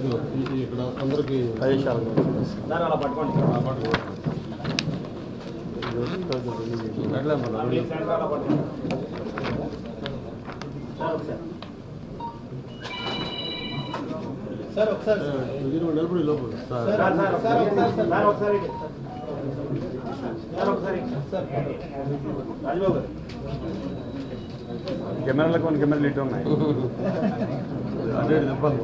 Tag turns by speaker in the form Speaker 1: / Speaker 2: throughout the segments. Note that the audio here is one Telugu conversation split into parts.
Speaker 1: ఇక్కడ అందరికీ సార్ ఒకసారి నిలబడి లోపల
Speaker 2: కెమెరాలకు కొన్ని కెమెరాలు ఇటు ఉన్నాయి
Speaker 1: అదే చెప్పాలి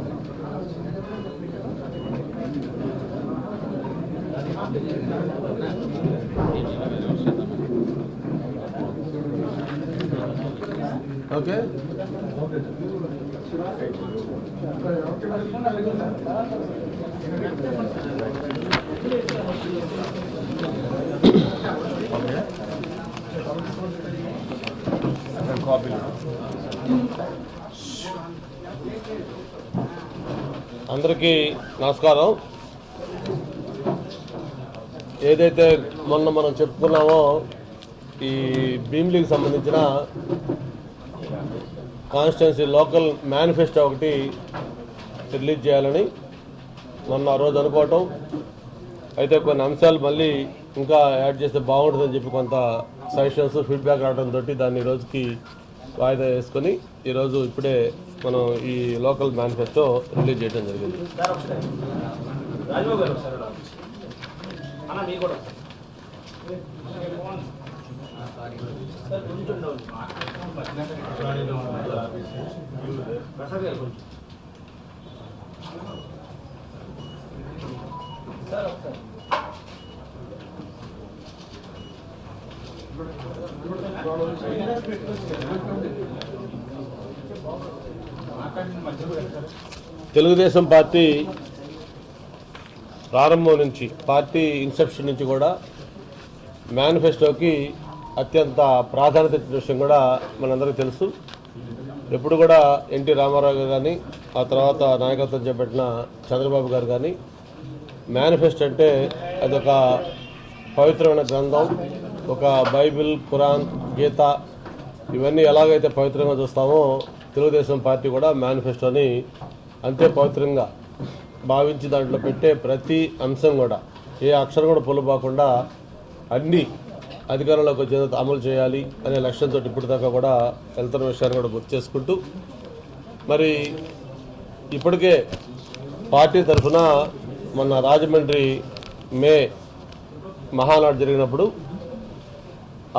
Speaker 1: ఓకే అందరికీ నమస్కారం. ఏదైతే మొన్న మనం చెప్పుకున్నామో ఈ భీమిలికి సంబంధించిన కాన్స్టిట్యున్సీ లోకల్ మేనిఫెస్టో ఒకటి రిలీజ్ చేయాలని మొన్న ఆ రోజు అనుకోవటం, అయితే కొన్ని అంశాలు మళ్ళీ ఇంకా యాడ్ చేస్తే బాగుంటుందని చెప్పి కొంత సజెషన్స్ ఫీడ్బ్యాక్ రావడంతో దాన్ని ఈ రోజుకి వాయిదా వేసుకొని ఈరోజు ఇప్పుడే మనం ఈ లోకల్ మేనిఫెస్టో రిలీజ్ చేయడం జరిగింది. తెలుగుదేశం పార్టీ ప్రారంభం నుంచి, పార్టీ ఇన్సెప్షన్ నుంచి కూడా మేనిఫెస్టోకి అత్యంత ప్రాధాన్యత ఇచ్చిన విషయం కూడా మనందరికీ తెలుసు. ఎప్పుడు కూడా ఎన్టీ రామారావు గారు కానీ, ఆ తర్వాత నాయకత్వం చేపట్టిన చంద్రబాబు గారు కానీ మేనిఫెస్టో అంటే అదొక పవిత్రమైన గ్రంథం. ఒక బైబిల్, ఖురాన్, గీత ఇవన్నీ ఎలాగైతే పవిత్రంగా చూస్తామో తెలుగుదేశం పార్టీ కూడా మేనిఫెస్టోని అంతే పవిత్రంగా భావించి దాంట్లో పెట్టే ప్రతి అంశం కూడా ఏ అక్షరం కూడా పొల్లుపోకుండా అన్ని అధికారంలోకి వచ్చిన అమలు చేయాలి అనే లక్ష్యంతో ఇప్పటిదాకా కూడా వెళ్తున్న విషయాన్ని కూడా గుర్తు చేసుకుంటూ, మరి ఇప్పటికే పార్టీ తరఫున మొన్న రాజమండ్రి మే మహానాడు జరిగినప్పుడు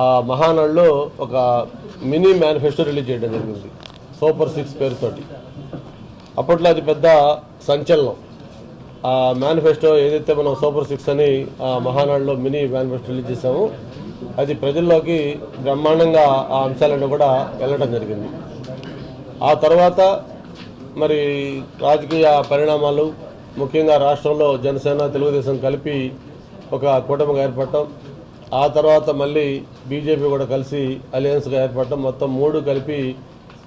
Speaker 1: ఆ మహానాడులో ఒక మినీ మేనిఫెస్టో రిలీజ్ చేయడం జరిగింది, సూపర్ 6 పేరుతోటి. అప్పట్లో అది పెద్ద సంచలనం. ఆ మేనిఫెస్టో ఏదైతే మనం సూపర్ 6 అని ఆ మహానాడులో మినీ మేనిఫెస్టో రిలీజ్ చేసామో అది ప్రజల్లోకి బ్రహ్మాండంగా ఆ అంశాలను కూడా వెళ్ళడం జరిగింది. ఆ తర్వాత మరి రాజకీయ పరిణామాలు, ముఖ్యంగా రాష్ట్రంలో జనసేన తెలుగుదేశం కలిపి ఒక కూటమిగా ఏర్పడటం, ఆ తర్వాత మళ్ళీ బీజేపీ కూడా కలిసి అలయన్స్గా ఏర్పడటం, మొత్తం 3 కలిపి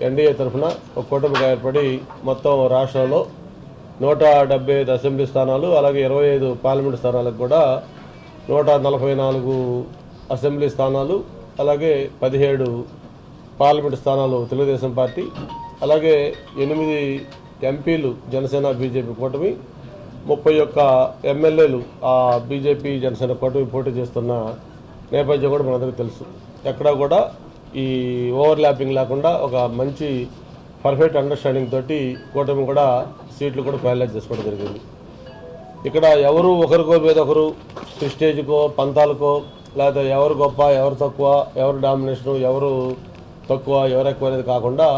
Speaker 1: ఎన్డీఏ తరఫున ఒక కూటమిగా ఏర్పడి మొత్తం రాష్ట్రంలో 175 అసెంబ్లీ స్థానాలు, అలాగే 25 పార్లమెంటు స్థానాలకు కూడా 144 అసెంబ్లీ స్థానాలు, అలాగే 17 పార్లమెంటు స్థానాలు తెలుగుదేశం పార్టీ, అలాగే 8 ఎంపీలు జనసేన బీజేపీ కూటమి, 31 ఎమ్మెల్యేలు ఆ బీజేపీ జనసేన కూటమి పోటీ చేస్తున్న నేపథ్యం కూడా మనందరికీ తెలుసు. ఎక్కడా కూడా ఈ ఓవర్లాపింగ్ లేకుండా ఒక మంచి పర్ఫెక్ట్ అండర్స్టాండింగ్ తోటి కూటమి కూడా సీట్లు కూడా ఫైనలైజ్ చేసుకోవడం జరిగింది. ఇక్కడ ఎవరు ఒకరికో మీద ఒకరు ప్రెస్టేజ్కో పంతాలకో లేదా ఎవరు గొప్ప ఎవరు తక్కువ, ఎవరు డామినేషను, ఎవరు తక్కువ ఎవరు ఎక్కువ అనేది కాకుండా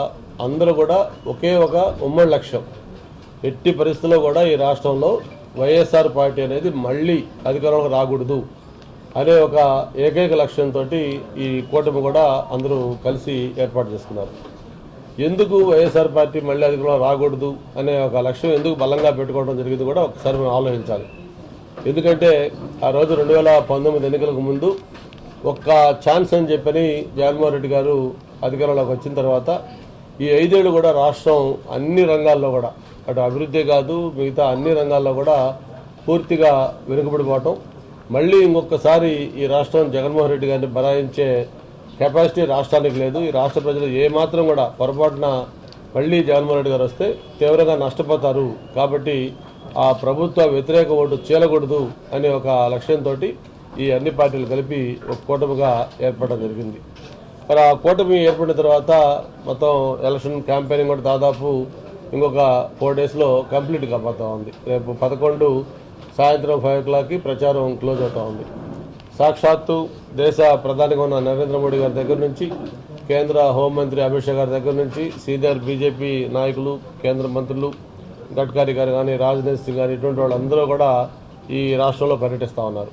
Speaker 1: అందరూ కూడా ఒకే ఒక ఉమ్మడి లక్ష్యం, ఎట్టి పరిస్థితుల్లో కూడా ఈ రాష్ట్రంలో వైఎస్ఆర్ పార్టీ అనేది మళ్ళీ అధికారంలోకి రాకూడదు అనే ఒక ఏకైక లక్ష్యంతో ఈ కూటమి కూడా అందరూ కలిసి ఏర్పాటు చేసుకున్నారు. ఎందుకు వైఎస్ఆర్ పార్టీ మళ్ళీ అధికారంలో రాకూడదు అనే ఒక లక్ష్యం ఎందుకు బలంగా పెట్టుకోవడం జరిగింది కూడా ఒకసారి మనం ఆలోచించాలి. ఎందుకంటే ఆ రోజు 2019 ఎన్నికలకు ముందు ఒక్క ఛాన్స్ అని చెప్పని జగన్మోహన్ రెడ్డి గారు అధికారంలోకి వచ్చిన తర్వాత ఈ 5 ఏళ్ళు కూడా రాష్ట్రం అన్ని రంగాల్లో కూడా, అటు అభివృద్ధి కాదు మిగతా అన్ని రంగాల్లో కూడా పూర్తిగా వెనుకబడిపోవటం, మళ్ళీ ఇంకొకసారి ఈ రాష్ట్రం జగన్మోహన్ రెడ్డి గారిని బరాయించే కెపాసిటీ రాష్ట్రానికి లేదు. ఈ రాష్ట్ర ప్రజలు ఏమాత్రం కూడా పొరపాటున మళ్ళీ జగన్మోహన్ రెడ్డి గారు వస్తే తీవ్రంగా నష్టపోతారు. కాబట్టి ఆ ప్రభుత్వ వ్యతిరేక ఓటు చీలకూడదు అనే ఒక లక్ష్యంతో ఈ అన్ని పార్టీలు కలిపి ఒక కూటమిగా ఏర్పడడం జరిగింది. మరి ఆ కూటమి ఏర్పడిన తర్వాత మొత్తం ఎలక్షన్ క్యాంపెయినింగ్ కూడా దాదాపు ఇంకొక 4 డేస్లో కంప్లీట్ కాబోతా ఉంది. రేపు 11 సాయంత్రం 5 o'clockకి ప్రచారం క్లోజ్ అవుతూ ఉంది. సాక్షాత్తు దేశ ప్రధానిగా ఉన్న నరేంద్ర మోడీ గారి దగ్గర నుంచి, కేంద్ర హోంమంత్రి అమిత్ షా గారి దగ్గర నుంచి, సీనియర్ బీజేపీ నాయకులు, కేంద్ర మంత్రులు గడ్కరీ గారు కానీ, రాజ్నాథ్ సింగ్ కానీ, ఇటువంటి వాళ్ళందరూ కూడా ఈ రాష్ట్రంలో పర్యటిస్తూ ఉన్నారు.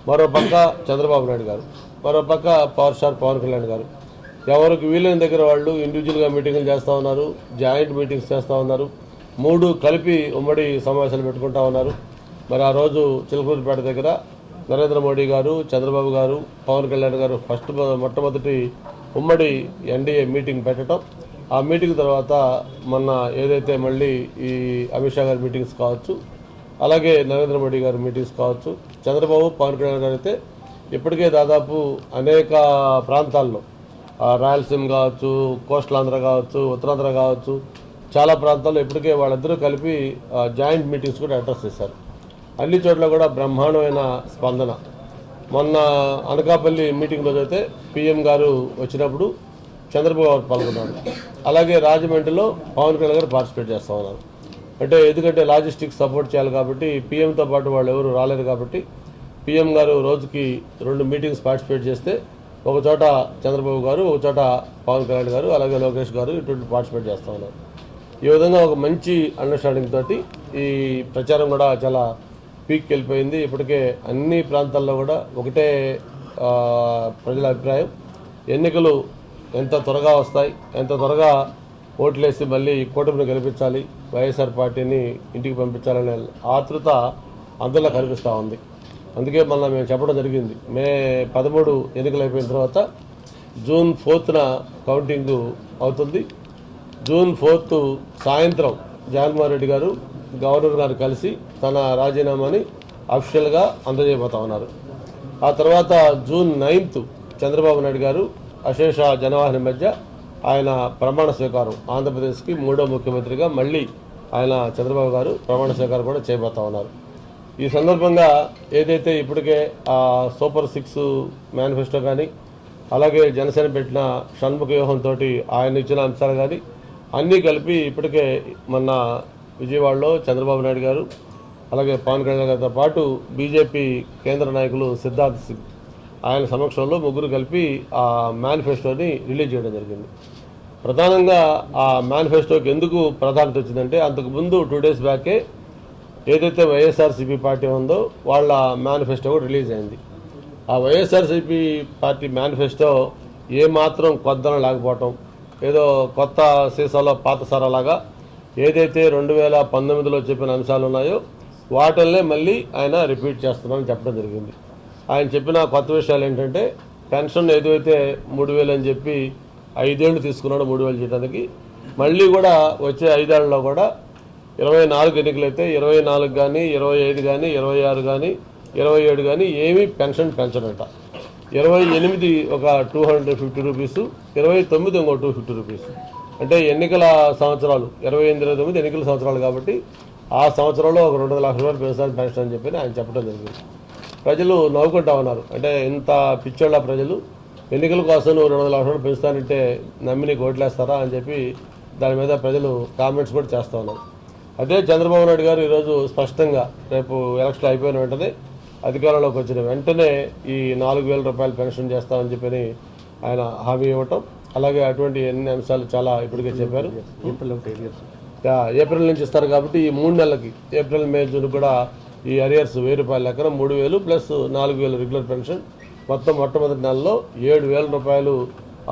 Speaker 1: మరోపక్క చంద్రబాబు నాయుడు గారు, మరోపక్క పవర్ స్టార్ పవన్ కళ్యాణ్ గారు, ఎవరికి వీలైన దగ్గర వాళ్ళు ఇండివిజువల్గా మీటింగులు చేస్తూ ఉన్నారు, జాయింట్ మీటింగ్స్ చేస్తూ ఉన్నారు, 3 కలిపి ఉమ్మడి సమావేశాలు పెట్టుకుంటా ఉన్నారు. మరి ఆ రోజు చిలకూరుపేట దగ్గర నరేంద్ర మోడీ గారు, చంద్రబాబు గారు, పవన్ కళ్యాణ్ గారు మొట్టమొదటి ఉమ్మడి ఎన్డీఏ మీటింగ్ పెట్టడం, ఆ మీటింగ్ తర్వాత మొన్న ఏదైతే మళ్ళీ ఈ అమిత్ షా గారి మీటింగ్స్ కావచ్చు, అలాగే నరేంద్ర మోడీ గారి మీటింగ్స్ కావచ్చు, చంద్రబాబు పవన్ కళ్యాణ్ గారు అయితే ఇప్పటికే దాదాపు అనేక ప్రాంతాల్లో రాయలసీమ కావచ్చు, కోస్టల్ ఆంధ్ర కావచ్చు, ఉత్తరాంధ్ర కావచ్చు, చాలా ప్రాంతాల్లో ఇప్పటికే వాళ్ళిద్దరూ కలిపి జాయింట్ మీటింగ్స్ కూడా అడ్రస్ చేశారు. అన్ని చోట్ల కూడా బ్రహ్మాండమైన స్పందన. మొన్న అనకాపల్లి మీటింగ్ రోజు అయితే పీఎం గారు వచ్చినప్పుడు చంద్రబాబు గారు పాల్గొన్నారు. అలాగే రాజమండ్రిలో పవన్ కళ్యాణ్ గారు పార్టిసిపేట్ చేస్తూ ఉన్నారు. అంటే ఎందుకంటే లాజిస్టిక్స్ సపోర్ట్ చేయాలి కాబట్టి, పీఎంతో పాటు వాళ్ళు ఎవరు రాలేరు కాబట్టి పీఎం గారు రోజుకి 2 మీటింగ్స్ పార్టిసిపేట్ చేస్తే ఒక చోట చంద్రబాబు గారు, ఒక చోట పవన్ కళ్యాణ్ గారు, అలాగే లోకేష్ గారు ఇటువంటి పార్టిసిపేట్ చేస్తూ ఉన్నారు. ఈ విధంగా ఒక మంచి అండర్స్టాండింగ్ తోటి ఈ ప్రచారం కూడా చాలా పీక్కి వెళ్ళిపోయింది. ఇప్పటికే అన్ని ప్రాంతాల్లో కూడా ఒకటే ప్రజల అభిప్రాయం, ఎన్నికలు ఎంత త్వరగా వస్తాయి, ఎంత త్వరగా ఓట్లేసి మళ్ళీ కూటమిని గెలిపించాలి, వైఎస్ఆర్ పార్టీని ఇంటికి పంపించాలనే ఆతృత అందరిలో కనిపిస్తూ ఉంది. అందుకే మళ్ళీ మేము చెప్పడం జరిగింది, మే 13 ఎన్నికలు అయిపోయిన తర్వాత జూన్ 4న కౌంటింగ్ అవుతుంది. జూన్ 4 సాయంత్రం జగన్మోహన్ రెడ్డి గారు గవర్నర్ గారు కలిసి తన రాజీనామాని అఫీషియల్గా అందజేయబోతా ఉన్నారు. ఆ తర్వాత జూన్ 9 చంద్రబాబు నాయుడు గారు అశేష జనవాహిని మధ్య ఆయన ప్రమాణ స్వీకారం, ఆంధ్రప్రదేశ్కి 3వ ముఖ్యమంత్రిగా మళ్ళీ ఆయన చంద్రబాబు గారు ప్రమాణ స్వీకారం కూడా చేయబోతా ఉన్నారు. ఈ సందర్భంగా ఏదైతే ఇప్పటికే సూపర్ 6 మేనిఫెస్టో కానీ, అలాగే జనసేన పెట్టిన షణ్ముఖ వ్యూహంతో ఆయన ఇచ్చిన అంశాలు కానీ అన్నీ కలిపి ఇప్పటికే మొన్న విజయవాడలో చంద్రబాబు నాయుడు గారు, అలాగే పవన్ కళ్యాణ్ గారితో పాటు బీజేపీ కేంద్ర నాయకులు సిద్ధార్థ్ సింగ్ ఆయన సమక్షంలో ముగ్గురు కలిపి ఆ మేనిఫెస్టోని రిలీజ్ చేయడం జరిగింది. ప్రధానంగా ఆ మేనిఫెస్టోకి ఎందుకు ప్రాధాన్యత వచ్చిందంటే, అంతకుముందు 2 days బ్యాకే ఏదైతే వైఎస్ఆర్సీపీ పార్టీ ఉందో వాళ్ళ మేనిఫెస్టో కూడా రిలీజ్ అయింది. ఆ వైఎస్ఆర్సీపీ పార్టీ మేనిఫెస్టో ఏమాత్రం కొద్దనం లేకపోవటం, ఏదో కొత్త సీసాలో పాత సారాలాగా ఏదైతే 2019లో చెప్పిన అంశాలు ఉన్నాయో వాటిల్నే మళ్ళీ ఆయన రిపీట్ చేస్తున్నారని చెప్పడం జరిగింది. ఆయన చెప్పిన కొత్త విషయాలు ఏంటంటే, పెన్షన్ ఏదైతే 3,000 అని చెప్పి 5 ఏళ్ళు తీసుకున్నాడో 3,000 చేయడానికి, మళ్ళీ కూడా వచ్చే 5 ఏళ్లలో కూడా 24 ఎన్నికలైతే 24 కానీ, 25 కానీ, 26 కానీ, 27 కానీ ఏమీ పెన్షన్ పెంచడంట. 28 ఒక 250 రూపీసు, 29 ఇంకో 250 రూపీస్. అంటే ఎన్నికల సంవత్సరాలు 28, 29 ఎన్నికల సంవత్సరాలు కాబట్టి ఆ సంవత్సరంలో ఒక 2 లక్షల రూపాయలు పెంచుతాను పెన్షన్ అని చెప్పి ఆయన చెప్పడం జరిగింది. ప్రజలు నవ్వుకుంటా ఉన్నారు. అంటే ఇంత పిచ్చోళ్ళ ప్రజలు ఎన్నికల కోసం నువ్వు 2 లక్షల రూపాయలు పెంచుతానంటే నమ్మి నీకు ఓట్లేస్తారా అని చెప్పి దాని మీద ప్రజలు కామెంట్స్ కూడా చేస్తూ ఉన్నారు. అదే చంద్రబాబు నాయుడు గారు ఈరోజు స్పష్టంగా రేపు ఎలక్షన్ అయిపోయిన వెంటనే అధికారంలోకి వచ్చిన వెంటనే ఈ 4,000 రూపాయలు పెన్షన్ చేస్తామని చెప్పని ఆయన హామీ ఇవ్వటం, అలాగే అటువంటి ఎన్ని అంశాలు చాలా ఇప్పటికే చెప్పారు. ఏప్రిల్ నుంచి ఇస్తారు కాబట్టి ఈ 3 నెలలకి ఏప్రిల్, మే, జూన్ కూడా ఈ అరియర్స్ 1,000 రూపాయల లెక్కన 3,000 ప్లస్ 4,000 రెగ్యులర్ పెన్షన్, మొత్తం మొట్టమొదటి నెలలో 7,000 రూపాయలు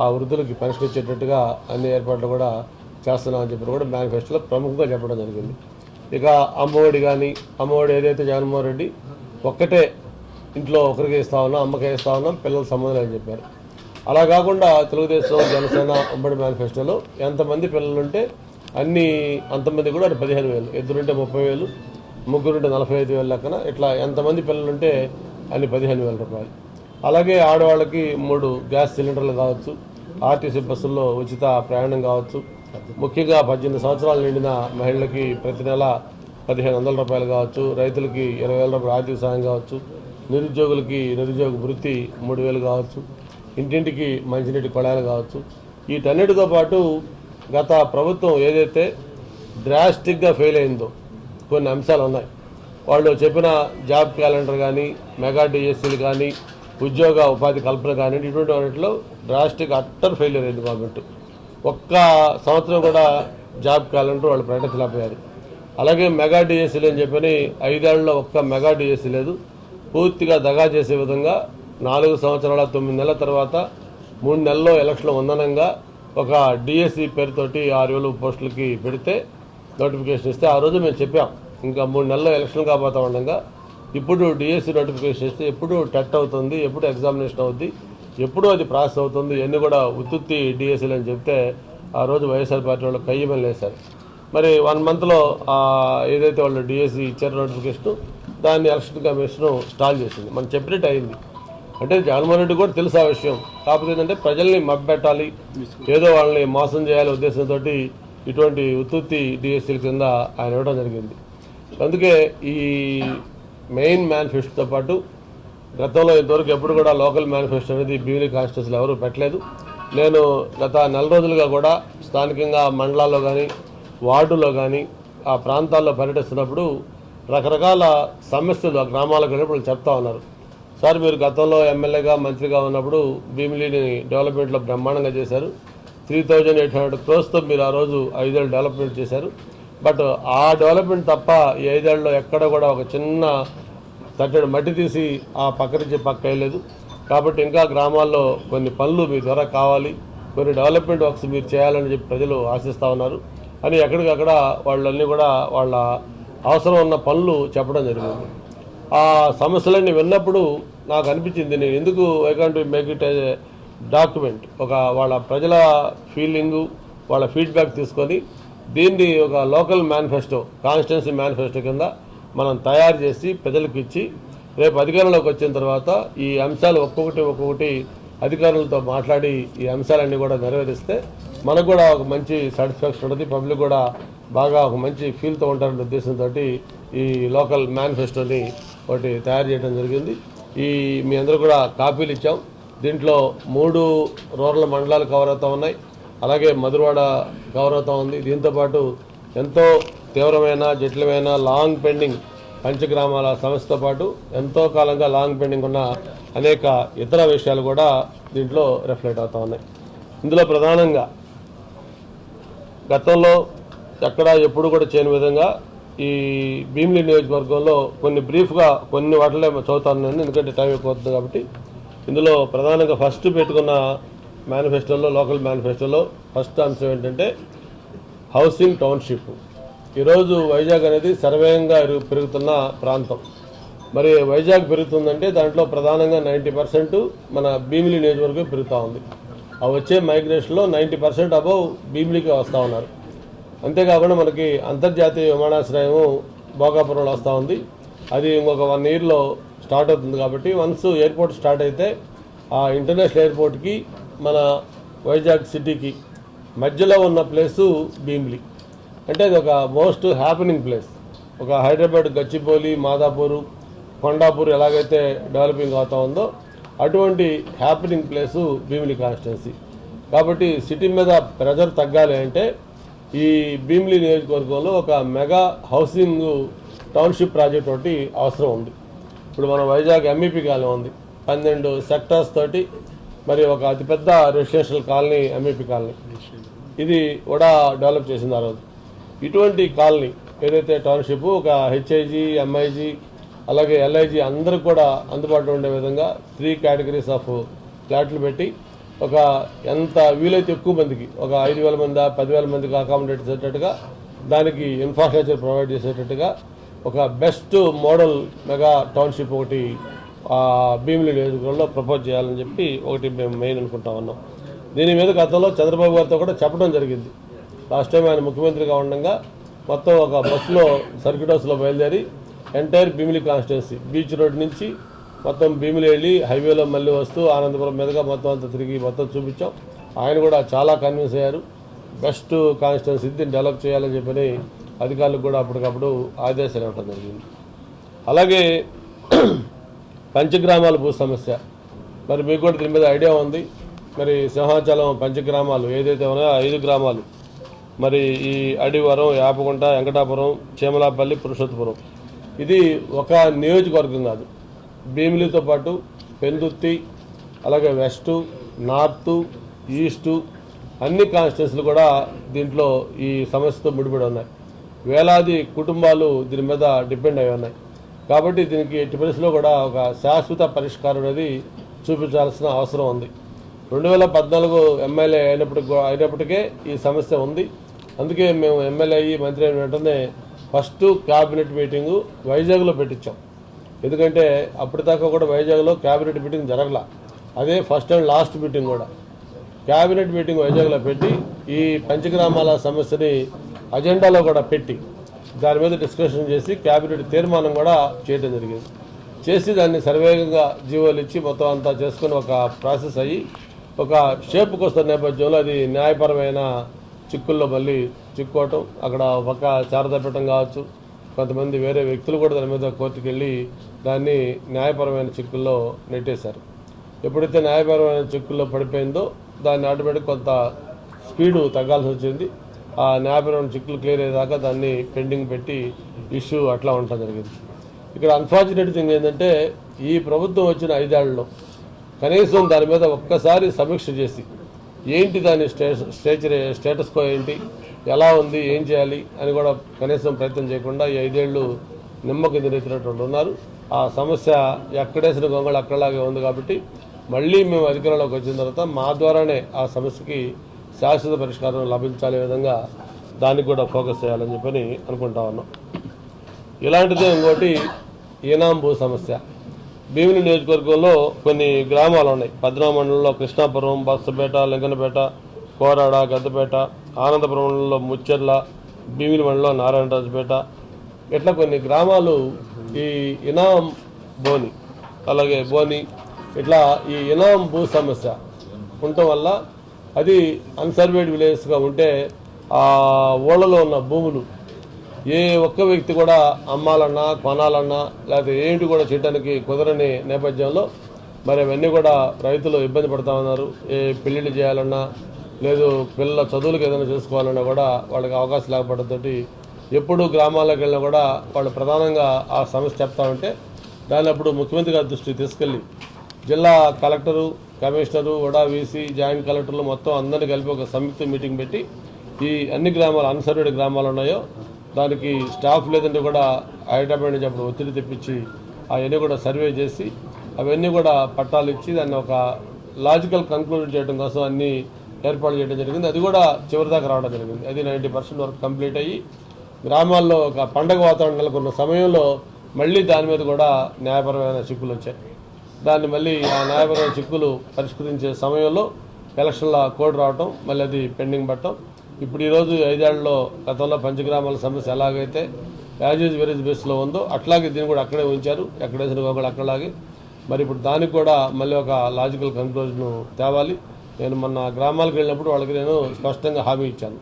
Speaker 1: ఆ వృద్ధులకి పెన్షన్ ఇచ్చేటట్టుగా అన్ని ఏర్పాట్లు కూడా చేస్తున్నామని చెప్పి కూడా మేనిఫెస్టోలో ప్రముఖంగా చెప్పడం జరిగింది. ఇక అమ్మఒడి కానీ, అమ్మఒడి ఏదైతే జగన్మోహన్ రెడ్డి ఒక్కటే ఇంట్లో ఒకరికి ఇస్తా ఉన్నాం, అమ్మకే ఇస్తా ఉన్నాం, పిల్లల సంబంధం అని చెప్పారు. అలా కాకుండా తెలుగుదేశం, జనసేన ఉమ్మడి మేనిఫెస్టోలో ఎంతమంది పిల్లలుంటే అంతమంది కూడా 15,000, ఇద్దరుంటే 30,000, ముగ్గురుంటే 45,000 లెక్కన ఇట్లా ఎంతమంది పిల్లలుంటే అన్ని 15,000 రూపాయలు. అలాగే ఆడవాళ్ళకి 3 గ్యాస్ సిలిండర్లు కావచ్చు, ఆర్టీసీ బస్సుల్లో ఉచిత ప్రయాణం కావచ్చు, ముఖ్యంగా 18 సంవత్సరాలు నిండిన మహిళలకి ప్రతి నెల 1500 రూపాయలు కావచ్చు, రైతులకి 20,000 రూపాయలు ఆర్థిక సాయం కావచ్చు, నిరుద్యోగులకి నిరుద్యోగ వృత్తి 3,000 కావచ్చు, ఇంటింటికి మంచినీటి కొళాయిలు కావచ్చు. వీటన్నిటితో పాటు గత ప్రభుత్వం ఏదైతే డ్రాస్టిక్గా ఫెయిల్ అయిందో కొన్ని అంశాలు ఉన్నాయి. వాళ్ళు చెప్పిన జాబ్ క్యాలెండర్ కానీ, మెగా డిఎస్సీలు కానీ, ఉద్యోగ ఉపాధి కల్పన కానీ, ఇటువంటి వాటిలో డ్రాస్టిక్ అట్టర్ ఫెయిలియర్ అయింది గవర్నమెంట్. ఒక్క సంవత్సరం కూడా జాబ్ క్యాలెండర్ వాళ్ళు ప్రకటించలేకపోయారు. అలాగే మెగా డిఎస్సీలు అని చెప్పని 5 ఏళ్లలో ఒక్క మెగా డిఎస్సీ లేదు. పూర్తిగా దగా చేసే విధంగా 4 సంవత్సరాల 9 నెలల తర్వాత 3 నెలల్లో ఎలక్షన్లు ఉందనంగా ఒక డిఎస్సీ పేరుతోటి 6,000 పోస్టులకి పెడితే నోటిఫికేషన్ ఇస్తే ఆ రోజు మేము చెప్పాం ఇంకా 3 నెలల్లో ఎలక్షన్ కాబోతా ఉండగా ఇప్పుడు డిఎస్సీ నోటిఫికేషన్ ఇస్తే ఎప్పుడు టెట్ అవుతుంది, ఎప్పుడు ఎగ్జామినేషన్ అవుద్ది, ఎప్పుడు అది ప్రాసెస్ అవుతుంది, ఇవన్నీ కూడా ఉత్తుత్తి డిఎస్సీలు అని చెప్తే ఆ రోజు వైఎస్ఆర్ పార్టీ వాళ్ళు కయ్యమని లేశారు. మరి 1 మంత్లో ఏదైతే వాళ్ళు డిఎస్సీ ఇచ్చారో నోటిఫికేషన్, దాన్ని ఎలక్షన్ కమిషన్ స్టాల్ చేసింది. మనం చెప్పినట్టు అయింది. అంటే జగన్మోహన్ రెడ్డి కూడా తెలుసు ఆ విషయం. కాకపోతే ఏంటంటే ప్రజల్ని మభ్యపెట్టాలి, ఏదో వాళ్ళని మోసం చేయాలి ఉద్దేశంతో ఇటువంటి ఉత్తుత్తి డిఎస్సీల కింద ఆయన ఇవ్వడం జరిగింది. అందుకే ఈ మెయిన్ మేనిఫెస్టోతో పాటు గతంలో ఇంతవరకు ఎప్పుడు కూడా లోకల్ మేనిఫెస్టో అనేది భీమిలి కాన్స్టిట్యూన్సీలో ఎవరు పెట్టలేదు. నేను గత 4 రోజులుగా కూడా స్థానికంగా మండలాల్లో కానీ, వార్డులో కానీ, ఆ ప్రాంతాల్లో పర్యటిస్తున్నప్పుడు రకరకాల సమస్యలు ఆ గ్రామాలకు వెళ్ళినప్పుడు చెప్తా ఉన్నారు. సార్, మీరు గతంలో ఎమ్మెల్యేగా మంత్రిగా ఉన్నప్పుడు భీమిలిని డెవలప్మెంట్లో బ్రహ్మాండంగా చేశారు. 3,800 crores మీరు ఆ రోజు 5 ఏళ్ళు డెవలప్మెంట్ చేశారు. బట్ ఆ డెవలప్మెంట్ తప్ప ఈ 5 ఏళ్ళలో ఎక్కడ కూడా ఒక చిన్న తట్టెడు మట్టి తీసి ఆ పక్క నుంచి పక్క వేయలేదు. కాబట్టి ఇంకా గ్రామాల్లో కొన్ని పనులు మీ ద్వారా కావాలి, కొన్ని డెవలప్మెంట్ వర్క్స్ మీరు చేయాలని చెప్పి ప్రజలు ఆశిస్తూ ఉన్నారు అని ఎక్కడికక్కడ వాళ్ళన్నీ కూడా వాళ్ళ అవసరం ఉన్న పనులు చెప్పడం జరిగింది. ఆ సమస్యలన్నీ విన్నప్పుడు నాకు అనిపించింది, నేను ఎందుకు I can't make it as a document, ఒక వాళ్ళ ప్రజల ఫీలింగు, వాళ్ళ ఫీడ్బ్యాక్ తీసుకొని దీన్ని ఒక లోకల్ మేనిఫెస్టో, కాన్స్టిట్యున్సీ మేనిఫెస్టో కింద మనం తయారు చేసి ప్రజలకు ఇచ్చి రేపు అధికారంలోకి వచ్చిన తర్వాత ఈ అంశాలు ఒక్కొక్కటి అధికారులతో మాట్లాడి ఈ అంశాలన్నీ కూడా నెరవేరిస్తే మనకు కూడా ఒక మంచి సాటిస్ఫాక్షన్ ఉంటుంది, పబ్లిక్ కూడా బాగా ఒక మంచి ఫీల్తో ఉంటారనే ఉద్దేశంతో ఈ లోకల్ మేనిఫెస్టోని ఒకటి తయారు చేయడం జరిగింది. మీ అందరూ కూడా కాపీలు ఇచ్చాం. దీంట్లో 3 రూరల్ మండలాలు కవర్ అవుతూ ఉన్నాయి, అలాగే మధురవాడ కవర్ అవుతూ ఉంది. దీంతోపాటు ఎంతో తీవ్రమైన జటిలమైన లాంగ్ పెండింగ్ పంచగ్రామాల సమస్యతో పాటు ఎంతో కాలంగా లాంగ్ పెండింగ్ ఉన్న అనేక ఇతర విషయాలు కూడా దీంట్లో రిఫ్లెక్ట్ అవుతూ ఉన్నాయి. ఇందులో ప్రధానంగా గతంలో ఎక్కడ ఎప్పుడు కూడా చేయని విధంగా ఈ భీమిలి నియోజకవర్గంలో కొన్ని బ్రీఫ్గా కొన్ని వాటిలో చదువుతాను నేను, ఎందుకంటే టైం ఎక్కువ అవుతుంది కాబట్టి. ఇందులో ప్రధానంగా ఫస్ట్ పెట్టుకున్న మేనిఫెస్టోలో, లోకల్ మేనిఫెస్టోలో ఫస్ట్ అంశం ఏంటంటే హౌసింగ్ టౌన్షిప్. ఈరోజు వైజాగ్ అనేది సర్వేయంగా పెరుగుతున్న ప్రాంతం. మరి వైజాగ్ పెరుగుతుందంటే దాంట్లో ప్రధానంగా 90% మన భీమిలి నియోజకవర్గం పెరుగుతూ ఉంది. ఆ వచ్చే మైగ్రేషన్లో 90% అబౌవ్ భీమిలికి వస్తూ ఉన్నారు. అంతేకాకుండా మనకి అంతర్జాతీయ విమానాశ్రయము భోగాపురంలో వస్తూ ఉంది. అది ఇంకొక 1 yearలో స్టార్ట్ అవుతుంది. కాబట్టి వన్స్ ఎయిర్పోర్ట్ స్టార్ట్ అయితే ఆ ఇంటర్నేషనల్ ఎయిర్పోర్ట్కి మన వైజాగ్ సిటీకి మధ్యలో ఉన్న ప్లేసు భీమిలి. అంటే అది ఒక మోస్ట్ హ్యాపెనింగ్ ప్లేస్. ఒక హైదరాబాద్ గచ్చిబౌలి, మాదాపూరు, కొండాపూర్ ఎలాగైతే డెవలపింగ్ అవుతా ఉందో అటువంటి హ్యాపెనింగ్ ప్లేసు భీమిలి కాన్స్టిట్యున్సీ. కాబట్టి సిటీ మీద ప్రెజర్ తగ్గాలి అంటే ఈ భీమిలి నియోజకవర్గంలో ఒక మెగా హౌసింగ్ టౌన్షిప్ ప్రాజెక్ట్ ఒకటి అవసరం ఉంది. ఇప్పుడు మన వైజాగ్ ఎంఈపీ కాలనీ ఉంది, 12 సెక్టార్స్ తోటి మరి ఒక అతిపెద్ద రెసిడెన్షియల్ కాలనీ ఎంఈపీ కాలనీ. ఇది కూడా డెవలప్ చేసింది ఆ రోజు. ఇటువంటి కాలనీ ఏదైతే టౌన్షిప్ ఒక హెచ్ఐజీ, ఎంఐజీ, అలాగే ఎల్ఐజీ అందరికి కూడా అందుబాటులో ఉండే విధంగా 3 categories ఆఫ్ ఫ్లాట్లు పెట్టి ఒక ఎంత వీలైతే ఎక్కువ మందికి, ఒక 5,000 మంది 10,000 మందికి అకామిడేట్ చేసేటట్టుగా, దానికి ఇన్ఫ్రాస్ట్రక్చర్ ప్రొవైడ్ చేసేటట్టుగా ఒక బెస్ట్ మోడల్ మెగా టౌన్షిప్ ఒకటి భీమిలి నియోజకవర్గంలో ప్రపోజ్ చేయాలని చెప్పి ఒకటి మేము మెయిన్ అనుకుంటా ఉన్నాం. దీని మీద గతంలో చంద్రబాబు గారితో కూడా చెప్పడం జరిగింది. లాస్ట్ టైం ఆయన ముఖ్యమంత్రిగా ఉండగా మొత్తం ఒక బస్సులో సర్క్యూట్ హౌస్లో బయలుదేరి entire Bheemili constituency beach road నుంచి మొత్తం భీమిలి వెళ్ళి హైవేలో మళ్ళీ వస్తూ ఆనందపురం మీదుగా మొత్తం అంతా తిరిగి మొత్తం చూపించాం. ఆయన కూడా చాలా కన్విన్స్ అయ్యారు. బెస్ట్ కాన్స్టిట్యున్సీ దీన్ని డెవలప్ చేయాలని చెప్పని అధికారులకు కూడా అప్పటికప్పుడు ఆదేశాలు ఇవ్వడం జరిగింది. అలాగే పంచగ్రామాల భూ సమస్య, మరి మీకు కూడా దీని మీద ఐడియా ఉంది. మరి సింహాచలం పంచగ్రామాలు ఏదైతే ఉన్నాయో 5 గ్రామాలు, మరి ఈ అడివరం, యాపగుంట, వెంకటాపురం, చేమలాపల్లి, పురుషోత్తపురం, ఇది ఒక నియోజకవర్గం కాదు. భీమిలితో పాటు పెందుర్తి, అలాగే వెస్టు, నార్తు, ఈస్టు అన్ని కాన్స్టిట్యూన్సీలు కూడా దీంట్లో ఈ సమస్యతో ముడిపడి ఉన్నాయి. వేలాది కుటుంబాలు దీని మీద డిపెండ్ అయి ఉన్నాయి. కాబట్టి దీనికి ఎట్టి పరిస్థితిలో కూడా ఒక శాశ్వత పరిష్కారం అనేది చూపించాల్సిన అవసరం ఉంది. 2014 ఎమ్మెల్యే అయినప్పటికే ఈ సమస్య ఉంది. అందుకే మేము ఎమ్మెల్యే అయ్యి మంత్రి అయిన వెంటనే ఫస్ట్ క్యాబినెట్ మీటింగు వైజాగ్లో పెట్టించాం. ఎందుకంటే అప్పటిదాకా కూడా వైజాగ్లో క్యాబినెట్ మీటింగ్ జరగల. అదే ఫస్ట్ అండ్ లాస్ట్ మీటింగ్ కూడా. క్యాబినెట్ మీటింగ్ వైజాగ్లో పెట్టి ఈ పంచగ్రామాల సమస్యని అజెండాలో కూడా పెట్టి దాని మీద డిస్కషన్ చేసి క్యాబినెట్ తీర్మానం కూడా చేయడం జరిగింది. చేసి దాన్ని సర్వేగంగా జీవోలు ఇచ్చి మొత్తం అంతా చేసుకుని ఒక ప్రాసెస్ అయ్యి ఒక షేప్కి వస్తున్న నేపథ్యంలో అది న్యాయపరమైన చిక్కుల్లో మళ్ళీ చిక్కుకోవటం, అక్కడ పక్క శారదాపీఠం కావచ్చు, కొంతమంది వేరే వ్యక్తులు కూడా దాని మీద కోర్టుకు వెళ్ళి దాన్ని న్యాయపరమైన చిక్కుల్లో నెట్టేశారు. ఎప్పుడైతే న్యాయపరమైన చిక్కుల్లో పడిపోయిందో దాన్ని ఆటోమేటిక్ కొంత స్పీడు తగ్గాల్సి వచ్చింది. ఆ న్యాయపరమైన చిక్కులు క్లియర్ అయ్యేదాకా దాన్ని పెండింగ్ పెట్టి ఇష్యూ అట్లా ఉండటం జరిగింది. ఇక్కడ అన్ఫార్చునేట్ థింగ్ ఏంటంటే ఈ ప్రభుత్వం వచ్చిన 5 ఏళ్లలో కనీసం దాని మీద ఒక్కసారి సమీక్ష చేసి ఏంటి దాని స్టేటస్ కో ఏంటి, ఎలా ఉంది, ఏం చేయాలి అని కూడా కనీసం ప్రయత్నం చేయకుండా ఈ 5 ఏళ్ళు నిమ్మకి నిరెత్తినటువంటి ఉన్నారు. ఆ సమస్య ఎక్కడేసిన గొంగళి అక్కడలాగే ఉంది. కాబట్టి మళ్ళీ మేము అధికారంలోకి వచ్చిన తర్వాత మా ద్వారానే ఆ సమస్యకి శాశ్వత పరిష్కారం లభించాలే విధంగా దానికి కూడా ఫోకస్ చేయాలని చెప్పని అనుకుంటా ఉన్నాం. ఇలాంటిదే ఇంకోటి ఈనాం భూ సమస్య. భీమిలి నియోజకవర్గంలో కొన్ని గ్రామాలు ఉన్నాయి. 13 మండలంలో కృష్ణాపురం, బస్సపేట, లింగనపేట, కోరాడ, గద్దపేట, ఆనందపురం మండలంలో ముచ్చెర్ల, భీమిలి మండలంలో నారాయణరాజుపేట, ఇట్లా కొన్ని గ్రామాలు ఈ ఇనాం బోని, అలాగే బోని, ఇట్లా ఈ ఇనాం భూ సమస్య ఉండటం వల్ల అది అన్సర్వేడ్ విలేజెస్గా ఉంటే ఆ ఊళ్ళలో ఉన్న భూములు ఏ ఒక్క వ్యక్తి కూడా అమ్మాలన్నా, కొనాలన్నా, లేకపోతే ఏంటి కూడా చేయడానికి కుదరని నేపథ్యంలో మరి అవన్నీ కూడా రైతులు ఇబ్బంది పడుతూ ఉన్నారు. ఏ పెళ్ళిళ్ళు చేయాలన్నా, లేదు పిల్లల చదువులకు ఏదైనా చేసుకోవాలన్నా కూడా వాళ్ళకి అవకాశం లేకపోవడంతో ఎప్పుడు గ్రామాలకు వెళ్ళినా కూడా వాళ్ళు ప్రధానంగా ఆ సమస్య చెప్తా ఉంటే దాన్ని అప్పుడు ముఖ్యమంత్రి గారి దృష్టికి తీసుకెళ్ళి జిల్లా collector, commissioner, vada VC, joint కలెక్టర్లు మొత్తం అందరినీ కలిపి ఒక సంయుక్త మీటింగ్ పెట్టి ఈ అన్ని గ్రామాలు అన్సర్వేడ్ గ్రామాలు ఉన్నాయో దానికి స్టాఫ్ లేదంటే కూడా హైదరాబాద్ నుంచి అప్పుడు ఒత్తిడి తెప్పించి అవన్నీ కూడా సర్వే చేసి అవన్నీ కూడా పట్టాలు ఇచ్చి దాన్ని ఒక లాజికల్ కంక్లూజన్ చేయడం కోసం అన్ని ఏర్పాటు చేయడం జరిగింది. అది కూడా చివరిదాకా రావడం జరిగింది. అది 90% వరకు కంప్లీట్ అయ్యి గ్రామాల్లో ఒక పండగ వాతావరణం నెలకొన్న సమయంలో మళ్ళీ దాని మీద కూడా న్యాయపరమైన చిక్కులు వచ్చాయి. దాన్ని మళ్ళీ ఆ న్యాయపరమైన చిక్కులు పరిష్కరించే సమయంలో ఎలక్షన్ల కోడ్ రావటం, మళ్ళీ అది పెండింగ్ పట్టడం. ఇప్పుడు ఈరోజు 5 ఏళ్లలో గతంలో పంచగ్రామాల సమస్య ఎలాగైతే యాజ్ ఈజ్ వెరేజ్ బేస్లో ఉందో అట్లాగే దీన్ని కూడా అక్కడే ఉంచారు. ఎక్కడేసిన గోగలు అక్కడలాగే మరి ఇప్పుడు దానికి కూడా మళ్ళీ ఒక లాజికల్ కంక్లూజన్ తేవాలి. నేను మొన్న గ్రామాలకు వెళ్ళినప్పుడు వాళ్ళకి నేను స్పష్టంగా హామీ ఇచ్చాను.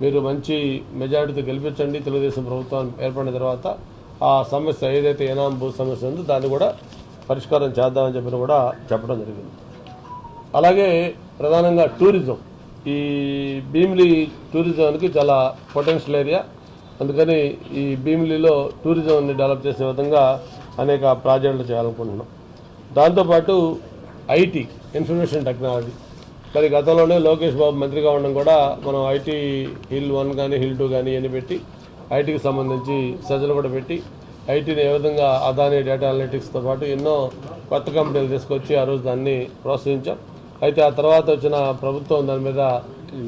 Speaker 1: మీరు మంచి మెజారిటీతో గెలిపించండి, తెలుగుదేశం ప్రభుత్వం ఏర్పడిన తర్వాత ఆ సమస్య ఏదైతే ఇనాం భూ సమస్య ఉందో దాన్ని కూడా పరిష్కారం చేద్దామని చెప్పిన కూడా చెప్పడం జరిగింది. అలాగే ప్రధానంగా టూరిజం, ఈ భీమిలి టూరిజానికి చాలా పొటెన్షియల్ ఏరియా. అందుకని ఈ భీమిలిలో టూరిజంని డెవలప్ చేసే విధంగా అనేక ప్రాజెక్టులు చేయాలనుకుంటున్నాం. దాంతోపాటు ఐటీ, ఇన్ఫర్మేషన్ టెక్నాలజీ. మరి గతంలోనే లోకేష్ బాబు మంత్రిగా ఉండడం కూడా మనం ఐటీ హిల్ 1 కానీ హిల్ 2 కానీ ఇవన్నీ పెట్టి ఐటీకి సంబంధించి సజ్జలు కూడా పెట్టి ఐటీని ఏ విధంగా అదాని డేటా అనలిటిక్స్తో పాటు ఎన్నో కొత్త కంపెనీలు తీసుకొచ్చి ఆ రోజు దాన్ని ప్రోత్సహించాం. అయితే ఆ తర్వాత వచ్చిన ప్రభుత్వం దాని మీద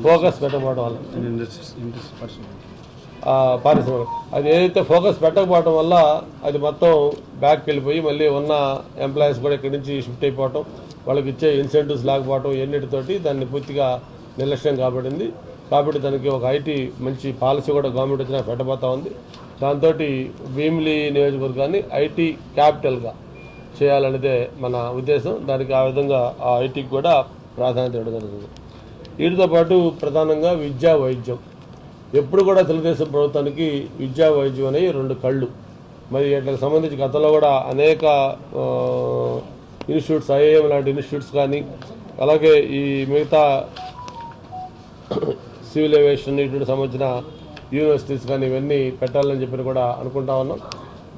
Speaker 1: ఫోకస్ పెట్టకపోవడం వల్ల పారిశ్రామిక అది ఏదైతే ఫోకస్ పెట్టకపోవడం వల్ల అది మొత్తం బ్యాక్కి వెళ్ళిపోయి మళ్ళీ ఉన్న ఎంప్లాయీస్ కూడా ఇక్కడి నుంచి షిఫ్ట్ అయిపోవటం, వాళ్ళకి ఇచ్చే ఇన్సెంటివ్స్ లేకపోవటం, ఎన్నిటితోటి దాన్ని పూర్తిగా నిర్లక్ష్యం కాబడింది. కాబట్టి దానికి ఒక ఐటీ మంచి పాలసీ కూడా గవర్నమెంట్ వచ్చినా పెట్టబోతా ఉంది. దాంతో భీమిలి నియోజకవర్గాన్ని ఐటీ క్యాపిటల్గా చేయాలనేదే మన ఉద్దేశం. దానికి ఆ విధంగా ఆ ఐటీకి కూడా ప్రాధాన్యత ఇవ్వడం జరుగుతుంది. వీటితో పాటు ప్రధానంగా విద్యా, వైద్యం. ఎప్పుడు కూడా తెలుగుదేశం ప్రభుత్వానికి విద్యా వైద్యం అనేవి రెండు కళ్ళు. మరి వీటికి సంబంధించి గతంలో కూడా అనేక ఇన్స్టిట్యూట్స్, ఐఏఎం లాంటి ఇన్స్టిట్యూట్స్ కానీ, అలాగే ఈ మిగతా సివిల్ ఏవియేషన్ ఇటువంటి సంబంధించిన యూనివర్సిటీస్ కానీ ఇవన్నీ పెట్టాలని చెప్పి కూడా అనుకుంటా ఉన్నాం.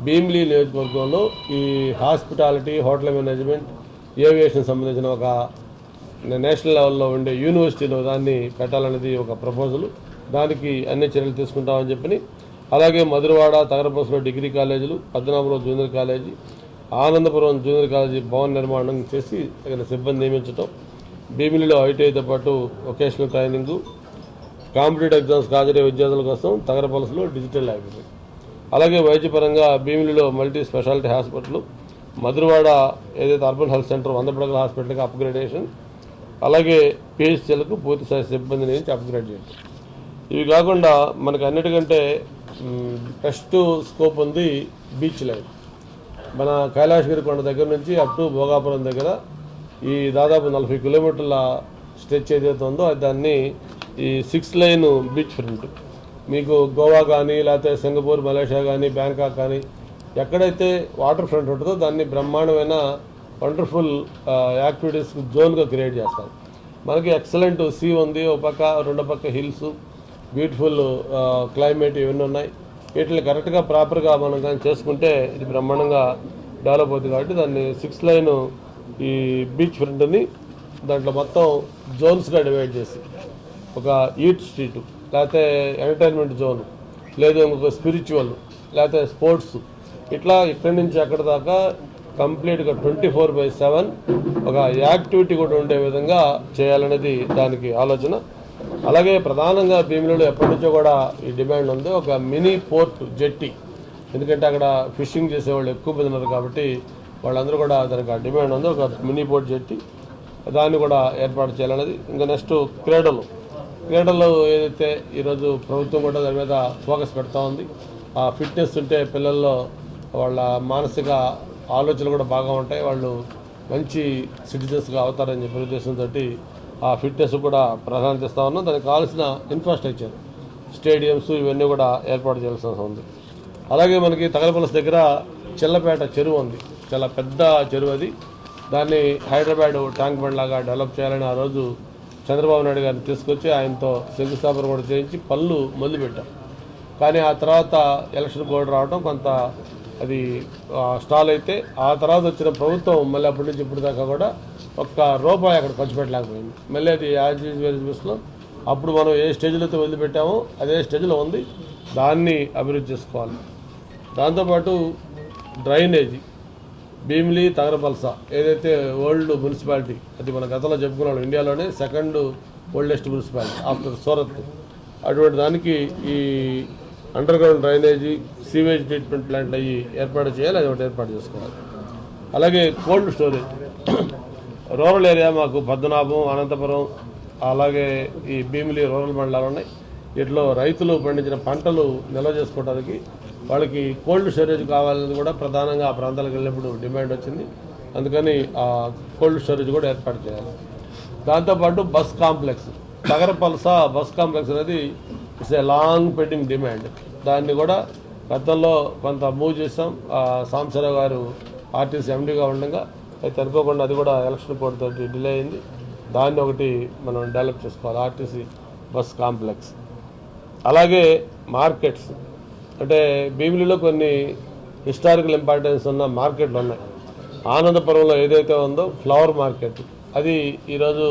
Speaker 1: భీమిలి నియోజకవర్గంలో ఈ హాస్పిటాలిటీ, హోటల్ మేనేజ్మెంట్, ఏవియేషన్ సంబంధించిన ఒక నేషనల్ లెవెల్లో ఉండే యూనివర్సిటీలో దాన్ని పెట్టాలనేది ఒక ప్రపోజల్. దానికి అన్ని చర్యలు తీసుకుంటామని చెప్పి, అలాగే మధురవాడ, తగరపల్లిలో డిగ్రీ కాలేజీలు, పద్మనాభంలో junior college, Anandapuram junior college భవన నిర్మాణం చేసి తగిన సిబ్బంది నియమించడం, భీమిలిలో ఐటీఐతో పాటు వొకేషనల్ ట్రైనింగు, కాంపిటేటివ్ ఎగ్జామ్స్ హాజరయ్యే విద్యార్థుల కోసం తగరపల్లిలో డిజిటల్ లైబ్రరీ, అలాగే వైద్యపరంగా భీమిలిలో మల్టీ స్పెషాలిటీ హాస్పిటల్, మధురవాడ ఏదైతే అర్బన్ హెల్త్ సెంటర్ 100 పడకల హాస్పిటల్కి అప్గ్రేడేషన్, అలాగే పిహెచ్సీలకు పూర్తిస్థాయి సిబ్బంది నుంచి అప్గ్రేడ్ చేయడం. ఇవి కాకుండా మనకు అన్నిటికంటే బెస్ట్ స్కోప్ ఉంది బీచ్ లైన్. మన కైలాసగిరి కొండ దగ్గర నుంచి అప్ టు భోగాపురం దగ్గర ఈ దాదాపు 40 కిలోమీటర్ల స్ట్రెచ్ ఏదైతే ఉందో దాన్ని ఈ 6 లైన్ బీచ్ ఫ్రంట్ మీకు గోవా కానీ, లేకపోతే సింగపూర్, మలేషియా కానీ, బ్యాంకాక్ కానీ ఎక్కడైతే వాటర్ ఫ్రంట్ ఉంటుందో దాన్ని బ్రహ్మాండమైన వండర్ఫుల్ యాక్టివిటీస్ జోన్గా క్రియేట్ చేస్తాం. మనకి ఎక్సలెంట్ సీ ఉంది, ఒక పక్క రెండో పక్క హిల్స్, బ్యూటిఫుల్ క్లైమేట్ ఇవన్నీ ఉన్నాయి. వీటిని కరెక్ట్గా ప్రాపర్గా మనం కానీ చేసుకుంటే ఇది బ్రహ్మాండంగా డెవలప్ అవుతుంది. కాబట్టి దాన్ని 6 లైన్ ఈ బీచ్ ఫ్రంట్ని దాంట్లో మొత్తం జోన్స్గా డివైడ్ చేసి ఒక ఈట్ స్ట్రీటు, లేకపోతే ఎంటర్టైన్మెంట్ జోన్, లేదు ఇంకొక స్పిరిచువల్, లేకపోతే స్పోర్ట్స్, ఇట్లా ఇక్కడి నుంచి అక్కడ దాకా కంప్లీట్గా 24/7 ఒక యాక్టివిటీ కూడా ఉండే విధంగా చేయాలనేది దానికి ఆలోచన. అలాగే ప్రధానంగా భీమిలిలో ఎప్పటి నుంచో కూడా ఈ డిమాండ్ ఉంది ఒక మినీ పోర్ట్ జెట్టి. ఎందుకంటే అక్కడ ఫిషింగ్ చేసేవాళ్ళు ఎక్కువ మంది ఉన్నారు కాబట్టి వాళ్ళందరూ కూడా దానికి ఆ డిమాండ్ ఉంది, ఒక మినీ పోర్ట్ జెట్టి దాన్ని కూడా ఏర్పాటు చేయాలనేది. ఇంకా నెక్స్ట్ క్రీడలు ఏదైతే ఈరోజు ప్రభుత్వం కూడా దాని మీద ఫోకస్ పెడతా ఉంది. ఆ ఫిట్నెస్ ఉంటే పిల్లల్లో వాళ్ళ మానసిక ఆలోచనలు కూడా బాగా ఉంటాయి, వాళ్ళు మంచి సిటిజన్స్గా అవుతారని చెప్పే ఉద్దేశంతో ఆ ఫిట్నెస్ కూడా ప్రాధాన్యత ఇస్తా ఉన్నాం. దానికి కావాల్సిన ఇన్ఫ్రాస్ట్రక్చర్, స్టేడియంస్ ఇవన్నీ కూడా ఏర్పాటు చేయాల్సిన అవసరం ఉంది. అలాగే మనకి తగరపల్లి దగ్గర చిల్లపేట చెరువు ఉంది, చాలా పెద్ద చెరువు అది. దాన్ని హైదరాబాద్ ట్యాంక్ బండ్ లాగా డెవలప్ చేయాలని ఆ రోజు చంద్రబాబు నాయుడు గారిని తీసుకొచ్చి ఆయనతో శంకుస్థాపన కూడా చేయించి పనులు మొదలుపెట్టాం. కానీ ఆ తర్వాత ఎలక్షన్ కోడ్ రావడం కొంత అది స్టాల్ అయితే, ఆ తర్వాత వచ్చిన ప్రభుత్వం మళ్ళీ అప్పటి నుంచి ఇప్పుడు దాకా కూడా ఒక్క రూపాయి అక్కడ ఖర్చు పెట్టలేకపోయింది. మళ్ళీ అది యాజ్ యూజువల్ అప్పుడు మనం ఏ స్టేజ్లో అయితే వదిలిపెట్టామో అదే స్టేజ్లో ఉంది, దాన్ని అభివృద్ధి చేసుకోవాలి. దాంతోపాటు డ్రైనేజీ, భీమిలి, తగరపల్స ఏదైతే ఓల్డ్ మున్సిపాలిటీ, అది మన గతంలో చెప్పుకున్నాం ఇండియాలోనే 2nd oldest municipality after Surat. అటువంటి దానికి ఈ under ground drainage, sewage treatment plant అయ్యి ఏర్పాటు చేయాలి, అది ఒకటి ఏర్పాటు చేసుకోవాలి. అలాగే కోల్డ్ స్టోరేజ్, రూరల్ ఏరియా మాకు పద్మనాభం, అనంతపురం, అలాగే ఈ భీమిలి రూరల్ మండలాలు ఉన్నాయి. వీటిలో రైతులు పండించిన పంటలు నిల్వ చేసుకోవడానికి వాళ్ళకి కోల్డ్ స్టోరేజ్ కావాలని కూడా ప్రధానంగా ఆ ప్రాంతాలకు వెళ్ళినప్పుడు డిమాండ్ వచ్చింది. అందుకని ఆ కోల్డ్ స్టోరేజ్ కూడా ఏర్పాటు చేయాలి. దాంతోపాటు బస్ కాంప్లెక్స్, తగరపల్స బస్ కాంప్లెక్స్ అనేది it's a long pending demand. దాన్ని కూడా గతంలో కొంత మూవ్ చేసాం. సాంబశివరావు గారు ఆర్టీసీ ఎండీగా ఉండగా అయితే అనుకోకుండా అది కూడా ఎలక్షన్ కోడ్ తోటి డిలే అయింది. దాన్ని ఒకటి మనం డెవలప్ చేసుకోవాలి, ఆర్టీసీ బస్ కాంప్లెక్స్. అలాగే మార్కెట్స్, అంటే భీమిలిలో కొన్ని హిస్టారికల్ ఇంపార్టెన్స్ ఉన్న మార్కెట్లు ఉన్నాయి. ఆనందపురంలో ఏదైతే ఉందో ఫ్లవర్ మార్కెట్, అది ఈరోజు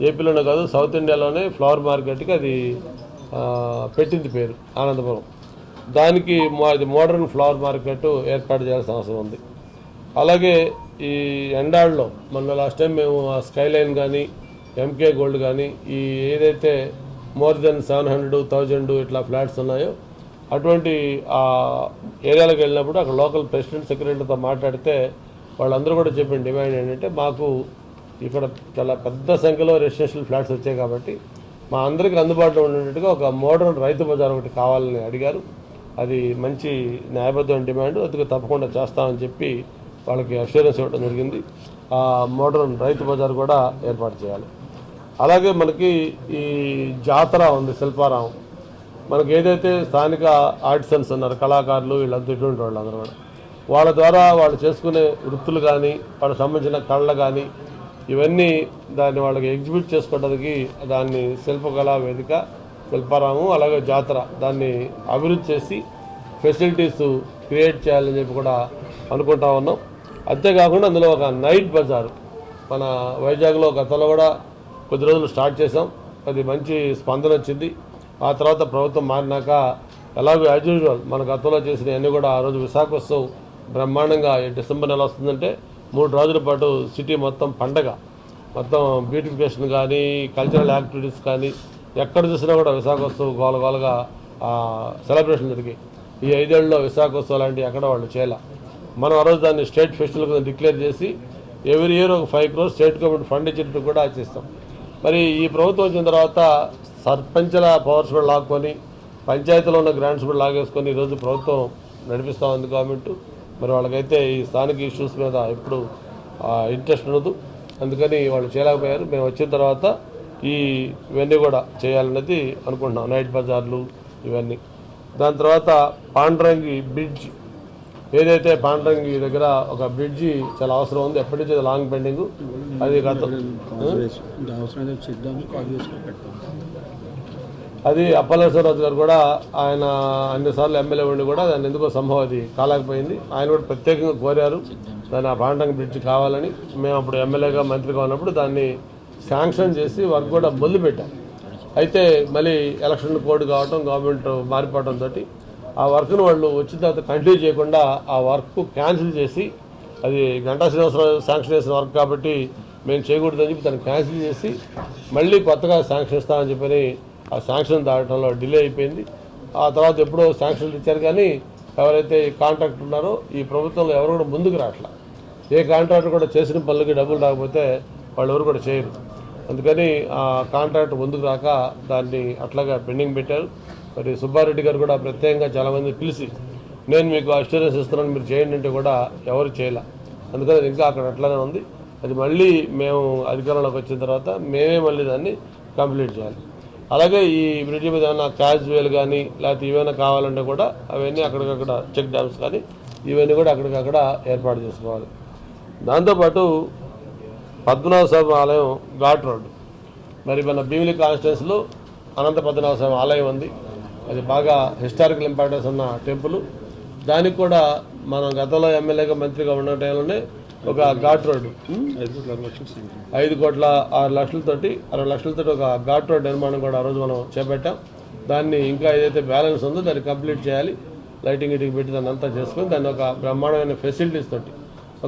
Speaker 1: ఏపీలోనే కాదు సౌత్ ఇండియాలోనే ఫ్లవర్ మార్కెట్కి అది పెట్టింది పేరు ఆనందపురం. దానికి అది మోడర్న్ ఫ్లవర్ మార్కెట్ ఏర్పాటు చేయాల్సిన అవసరం ఉంది. అలాగే ఈ ఎండాళ్ళలో మన లాస్ట్ టైం మేము స్కైలైన్ కానీ, ఎంకే గోల్డ్ కానీ, ఈ ఏదైతే మోర్ దెన్ 700, 1000 ఇట్లా ఫ్లాట్స్ ఉన్నాయో అటువంటి ఆ ఏరియాలకు వెళ్ళినప్పుడు అక్కడ లోకల్ ప్రెసిడెంట్, సెక్రటరీతో మాట్లాడితే వాళ్ళందరూ కూడా చెప్పిన డిమాండ్ ఏంటంటే మాకు ఇక్కడ చాలా పెద్ద సంఖ్యలో రెసిడెన్షియల్ ఫ్లాట్స్ వచ్చాయి కాబట్టి మా అందరికీ అందుబాటులో ఉండేట్టుగా ఒక మోడర్న్ రైతు బజార్ ఒకటి కావాలని అడిగారు. అది మంచి న్యాయబద్ధమైన డిమాండ్, అందుకు తప్పకుండా చేస్తామని చెప్పి వాళ్ళకి అష్యూరెన్స్ ఇవ్వడం జరిగింది. ఆ మోడర్న్ రైతు బజార్ కూడా ఏర్పాటు చేయాలి. అలాగే మనకి ఈ జాతర ఉంది శిల్పారామం, మనకు ఏదైతే స్థానిక ఆర్టిసన్స్ ఉన్నారు, కళాకారులు, వీళ్ళంతా ఇటువంటి వాళ్ళు అందరూ కూడా వాళ్ళ ద్వారా వాళ్ళు చేసుకునే వృత్తులు కానీ వాళ్ళకి సంబంధించిన కళలు కానీ ఇవన్నీ దాన్ని వాళ్ళకి ఎగ్జిబిట్ చేసుకోవడానికి దాన్ని శిల్పకళా వేదిక, శిల్పారామం, అలాగే జాతర దాన్ని అభివృద్ధి చేసి ఫెసిలిటీస్ క్రియేట్ చేయాలని చెప్పి కూడా అనుకుంటా ఉన్నాం. అంతేకాకుండా అందులో ఒక నైట్ బజార్ మన వైజాగ్లో గతంలో కూడా కొద్ది రోజులు స్టార్ట్ చేసాం. అది మంచి స్పందన వచ్చింది. ఆ తర్వాత ప్రభుత్వం మారినాక ఎలాగో యాజ్ యూజువల్ మన గతంలో చేసిన అన్నీ కూడా ఆ రోజు విశాఖోత్సవం బ్రహ్మాండంగా డిసెంబర్ నెల వస్తుందంటే 3 రోజుల పాటు సిటీ మొత్తం పండగ, మొత్తం బ్యూటిఫికేషన్ కానీ కల్చరల్ యాక్టివిటీస్ కానీ ఎక్కడ చూసినా కూడా విశాఖోత్సవం గోలగోలగా సెలబ్రేషన్ జరిగాయి. ఈ 5 ఏళ్ళలో విశాఖోత్సవం లాంటివి ఎక్కడ వాళ్ళు చేయాల. మనం ఆ రోజు దాన్ని స్టేట్ ఫెస్టివల్ కింద డిక్లేర్ చేసి ఎవ్రీ ఇయర్ ఒక 5 crores స్టేట్ గవర్నమెంట్ ఫండ్ ఇచ్చినట్టు కూడా చేస్తాం. మరి ఈ ప్రభుత్వం వచ్చిన తర్వాత సర్పంచ్ల పవర్స్ కూడా లాక్కొని పంచాయతీలో ఉన్న గ్రాంట్స్ కూడా లాగేసుకొని ఈరోజు ప్రభుత్వం నడిపిస్తూ ఉంది గవర్నమెంట్. మరి వాళ్ళకైతే ఈ స్థానిక ఇష్యూస్ మీద ఎప్పుడు ఇంట్రెస్ట్ ఉండదు, అందుకని వాళ్ళు చేయలేకపోయారు. మేము వచ్చిన తర్వాత ఇవన్నీ కూడా చేయాలన్నది అనుకుంటున్నాం, నైట్ బజార్లు ఇవన్నీ. దాని తర్వాత పాండ్రంగి బ్రిడ్జ్, ఏదైతే పాండ్రంగి దగ్గర ఒక బ్రిడ్జి చాలా అవసరం ఉంది, ఎప్పటి నుంచి లాంగ్ పెండింగ్. అది అది అప్పలేశ్వరరాజు గారు కూడా ఆయన అన్నిసార్లు ఎమ్మెల్యే ఉండి కూడా దాన్ని ఎందుకో సంభవం అది కాలేకపోయింది. ఆయన కూడా ప్రత్యేకంగా కోరారు దాన్ని ఆ పాండ్రంగి బ్రిడ్జ్ కావాలని. మేము అప్పుడు ఎమ్మెల్యేగా మంత్రిగా ఉన్నప్పుడు దాన్ని శాంక్షన్ చేసి వర్క్ కూడా మొదలుపెట్టాం. అయితే మళ్ళీ ఎలక్షన్ కోడ్ కావడం, గవర్నమెంట్ మారిపోవడంతో ఆ వర్క్ను వాళ్ళు వచ్చిన తర్వాత కంటిన్యూ చేయకుండా ఆ వర్క్ క్యాన్సిల్ చేసి, అది గంటా శ్రీనివాసరావు శాంక్షన్ చేసిన వర్క్ కాబట్టి మేము చేయకూడదని చెప్పి దాన్ని క్యాన్సిల్ చేసి మళ్ళీ కొత్తగా శాంక్షన్ ఇస్తామని చెప్పని ఆ శాంక్షన్ దాటంలో డిలే అయిపోయింది. ఆ తర్వాత ఎప్పుడో శాంక్షన్లు ఇచ్చారు కానీ ఎవరైతే కాంట్రాక్టర్ ఉన్నారో ఈ ప్రభుత్వంలో ఎవరు కూడా ముందుకు రావట్లా. ఏ కాంట్రాక్టర్ కూడా చేసిన పనులకి డబ్బులు రాకపోతే వాళ్ళు ఎవరు కూడా చేయరు. అందుకని ఆ కాంట్రాక్టర్ ముందుకు రాక దాన్ని అట్లాగా పెండింగ్ పెట్టారు. మరి సుబ్బారెడ్డి గారు కూడా ప్రత్యేకంగా చాలామంది పిలిచి నేను మీకు అష్యూరెన్స్ ఇస్తున్నాను మీరు చేయండి అంటే కూడా ఎవరు చేయలే. అందుకని అది ఇంకా అక్కడ అట్లానే ఉంది. అది మళ్ళీ మేము అధికారంలోకి వచ్చిన తర్వాత మేమే మళ్ళీ దాన్ని కంప్లీట్ చేయాలి. అలాగే ఈ బ్రిడ్జి మీద ఏమైనా క్యాజువల్ కానీ లేకపోతే ఏమైనా కావాలంటే కూడా అవన్నీ అక్కడికక్కడ చెక్ డ్యామ్స్ కానీ ఇవన్నీ కూడా అక్కడికక్కడ ఏర్పాటు చేసుకోవాలి. దాంతోపాటు పద్మనాభ స్వామి ఆలయం ఘాట్ రోడ్, మరి మన భీమిలి కాన్స్టిట్యున్సీలో అనంత పద్మనాభ స్వామి ఆలయం ఉంది. అది బాగా హిస్టారికల్ ఇంపార్టెన్స్ ఉన్న టెంపుల్. దానికి కూడా మనం గతంలో ఎమ్మెల్యేగా మంత్రిగా ఉన్న టైంలోనే ఒక ఘాట్ రోడ్డు 5,06,00,000తోటి 60,00,000తోటి ఒక ఘాట్ రోడ్ నిర్మాణం కూడా ఆ రోజు మనం చేపట్టాం. దాన్ని ఇంకా ఏదైతే బ్యాలెన్స్ ఉందో దాన్ని కంప్లీట్ చేయాలి. లైటింగ్ ఇటింగ్ పెట్టి దాన్ని అంతా చేసుకొని దాన్ని ఒక బ్రహ్మాండమైన ఫెసిలిటీస్ తోటి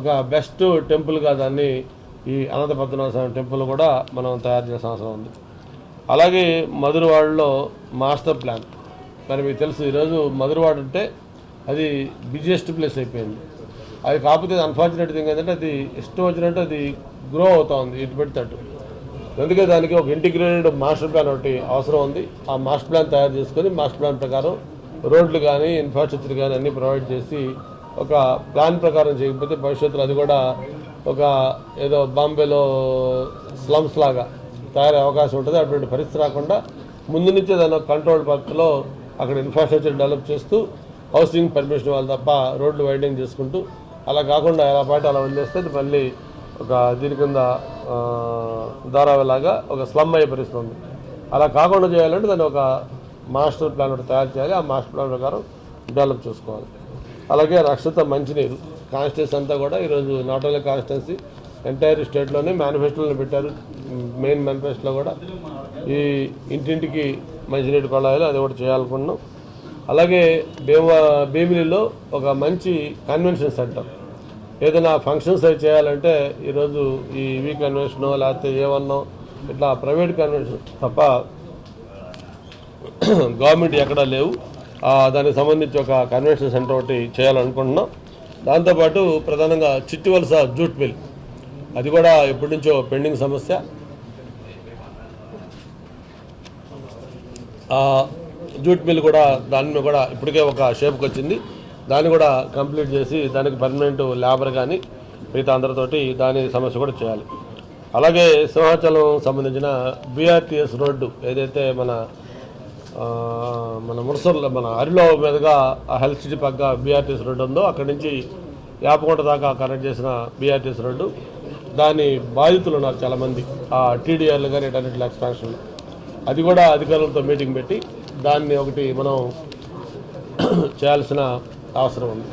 Speaker 1: ఒక బెస్ట్ టెంపుల్గా దాన్ని ఈ అనంత పద్మనాభ స్వామి టెంపుల్ కూడా మనం తయారు చేసిన అవసరం ఉంది. అలాగే మధురవాడలో మాస్టర్ ప్లాన్, మరి మీకు తెలుసు ఈరోజు మధురవాడ అంటే అది బిజియెస్ట్ ప్లేస్ అయిపోయింది. అది కాకపోతే అన్ఫార్చునేట్ థింగ్ ఏంటంటే అది ఇష్టం వచ్చినట్టు అది గ్రో అవుతా ఉంది ఇటు పెడితేట్టు. అందుకే దానికి ఒక ఇంటిగ్రేటెడ్ మాస్టర్ ప్లాన్ ఒకటి అవసరం ఉంది. ఆ మాస్టర్ ప్లాన్ తయారు చేసుకొని మాస్టర్ ప్లాన్ ప్రకారం రోడ్లు కానీ ఇన్ఫ్రాస్ట్రక్చర్ కానీ అన్నీ ప్రొవైడ్ చేసి ఒక ప్లాన్ ప్రకారం చేయకపోతే భవిష్యత్తులో అది కూడా ఒక ఏదో బాంబేలో స్లమ్స్ లాగా తయారయ్యే అవకాశం ఉంటుంది. అటువంటి పరిస్థితి రాకుండా ముందు నుంచే దాని కంట్రోల్డ్ పద్ధతిలో అక్కడ ఇన్ఫ్రాస్ట్రక్చర్ డెవలప్ చేస్తూ హౌసింగ్ పర్మిషన్ వాళ్ళు తప్ప రోడ్లు వైడింగ్ చేసుకుంటూ అలా కాకుండా ఎలా పాటు అలా వదిలేస్తే మళ్ళీ ఒక దీని కింద ధారావిలాగా ఒక స్లమ్ అయ్యే పరిస్థితి ఉంది. అలా కాకుండా చేయాలంటే దాన్ని ఒక మాస్టర్ ప్లాన్ ఒకటి తయారు చేయాలి. ఆ మాస్టర్ ప్లాన్ ప్రకారం డెవలప్ చేసుకోవాలి. అలాగే రక్షిత మంచినీరు కాన్స్టిట్యూన్సీ అంతా కూడా ఈరోజు నాట్ ఓన్లీ కాన్స్టిట్యూన్సీ ఎంటైర్ స్టేట్లోనే మేనిఫెస్టోలో పెట్టారు. మెయిన్ మేనిఫెస్టోలో కూడా ఈ ఇంటింటికి మంచినీటి కొళాయిలు అది కూడా చేయాలనుకుంటున్నాం. అలాగే భీమిలిలో ఒక మంచి కన్వెన్షన్ సెంటర్, ఏదైనా ఫంక్షన్స్ అవి చేయాలంటే ఈరోజు ఈ కన్వెన్షనో లేకపోతే ఏమన్నో ఇట్లా ప్రైవేట్ కన్వెన్షన్ తప్ప గవర్నమెంట్ ఎక్కడా లేవు. దానికి సంబంధించి ఒక కన్వెన్షన్ సెంటర్ ఒకటి చేయాలనుకుంటున్నాం. దాంతోపాటు ప్రధానంగా చిట్టివలస జూట్ మిల్, అది కూడా ఎప్పటి నుంచో పెండింగ్ సమస్య. జూట్ మిల్ కూడా దాన్ని కూడా ఇప్పటికే ఒక షేప్కి వచ్చింది. దాన్ని కూడా కంప్లీట్ చేసి దానికి పర్మనెంట్ లేబర్ కానీ మిగతా అందరితోటి దాని సమస్య కూడా చేయాలి. అలాగే సింహాచలం సంబంధించిన బీఆర్టీఎస్ రోడ్డు ఏదైతే మన మన మురసర్ల మన అరిలో మీదుగా ఆ హెల్త్ సిటీ పక్క బీఆర్టీసీ రోడ్డు ఉందో అక్కడి నుంచి యాపకొండ దాకా కనెక్ట్ చేసిన బీఆర్టీసీ రోడ్డు దాని బాధితులు ఉన్నారు చాలామంది ఆ టీడీఆర్లు కానీ అన్నింటిలో ఎక్స్పాన్షన్ అది కూడా అధికారులతో మీటింగ్ పెట్టి దాన్ని ఒకటి మనం చేయాల్సిన అవసరం ఉంది.